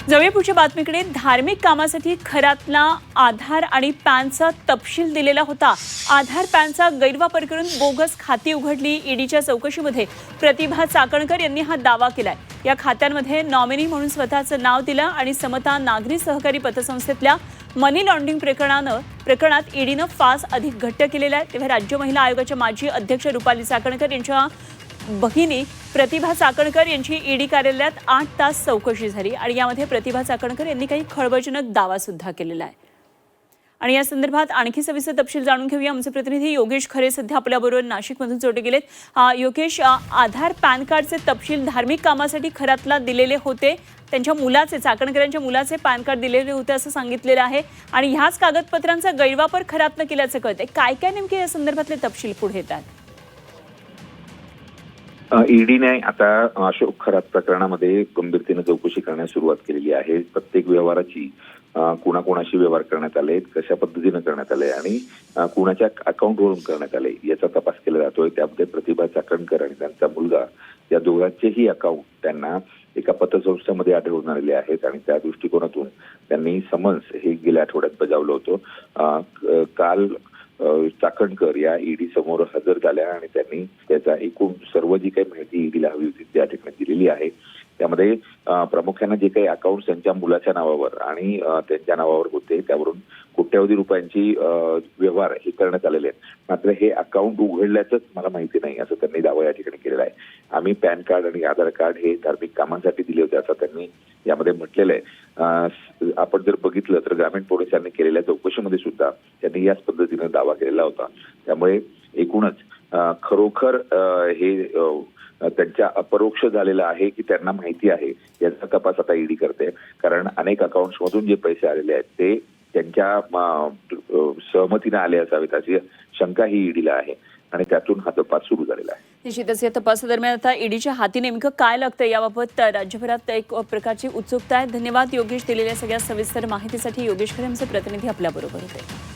जाऊया पुढच्या बातमीकडे। धार्मिक कामासाठी खऱ्यातला आधार आणि पॅनचा तपशील दिलेला होता। आधार पॅनचा गैरवापर करून बोगस खाती उघडली। ईडीच्या चौकशीमध्ये प्रतिभा चाकणकर यांनी हा दावा केलाय। या खात्यांमध्ये नॉमिनी म्हणून स्वतःचं नाव दिलं आणि समता नागरी सहकारी पतसंस्थेतल्या मनी लॉन्ड्रिंग प्रकरणात ईडीनं फास अधिक घट्ट केलेला आहे। तेव्हा राज्य महिला आयोगाच्या माजी अध्यक्ष रुपाली चाकणकर यांच्या भगिनी प्रतिभा चाकणकर यांची ईडी कार्यालयात 8 तास चौकशी झाली आणि यामध्ये प्रतिभा चाकणकर यांनी काही खळबळजनक दावा सुद्धा केलेला आहे। आणि या संदर्भात आणखी सविस्तर तपशील जाणून घेऊया। आमचे प्रतिनिधी योगेश खरे सध्या आपल्याबरोबर नाशिकमधून जोडले गेलेत। योगेश, आधार पॅन कार्डचे तपशील धार्मिक कामासाठी खऱ्यातला दिलेले होते। त्यांच्या मुलाचे, चाकणकरांच्या मुलाचे पॅन कार्ड दिलेले होते असं सांगितलेलं आहे आणि ह्याच कागदपत्रांचा गैरवापर खऱ्यातनं केल्याचं कळतंय। काय काय नेमके या संदर्भातले तपशील पुढे येतात? ईडीने आता अशोक खरात प्रकरणामध्ये गंभीरतेने चौकशी करण्यास सुरुवात केलेली आहे। प्रत्येक व्यवहाराची कुणाकुणाशी व्यवहार करण्यात आले, कशा पद्धतीने करण्यात आले आणि कुणाच्या अकाउंटवरून करण्यात आले याचा तपास केला जातोय। त्यामध्ये प्रतिभा चाकणकर आणि त्यांचा मुलगा या दोघांचेही अकाउंट त्यांना एका पतसंस्थेमध्ये आढळून आलेले आहेत आणि त्या दृष्टिकोनातून त्यांनी समन्स हे गेल्या आठवड्यात बजावलं होतं। काल चाकणकर या ईडी समोर हजर झाल्या आणि त्यांनी त्याचा एकूण सर्व जी काही माहिती ईडीला हवी होती त्या ठिकाणी दिलेली आहे। त्यामध्ये प्रामुख्याने जे काही अकाउंट त्यांच्या मुलाच्या नावावर आणि त्यांच्या नावावर होते त्यावरून कोट्यवधी रुपयांची व्यवहार हे करण्यात आलेले आहेत। मात्र हे अकाउंट उघडल्याचंच मला माहिती नाही असं त्यांनी दावा या ठिकाणी केलेला आहे। आम्ही पॅन कार्ड आणि आधार कार्ड हे धार्मिक कामांसाठी दिले होते असं त्यांनी यामध्ये म्हटलेलं आहे। आपण जर बघितलं तर ग्रामीण पोलिसांनी केलेल्या चौकशीमध्ये सुद्धा त्यांनी याच पद्धतीने दावा केलेला होता। त्यामुळे एकूणच खरोखर हे त्यांच्या अपरोक्ष झालेला आहे की त्यांना माहिती आहे याचा तपास आता ईडी करते। कारण अनेक अकाउंट्स मधून जे पैसे आलेले आहेत ते त्यांच्या सहमतीने आले असावेत अशी शंका ही ईडीला आहे आणि त्यातून हा तपास सुरू झालेला आहे। निश्चितच या तपासादरम्यान आता ईडीच्या हाती नेमकं काय लागतं याबाबत राज्यभरात एक प्रकारची उत्सुकता आहे। धन्यवाद योगेश, दिलेल्या सगळ्या सविस्तर माहितीसाठी। योगेश खरे आमचे प्रतिनिधी आपल्याबरोबर होते।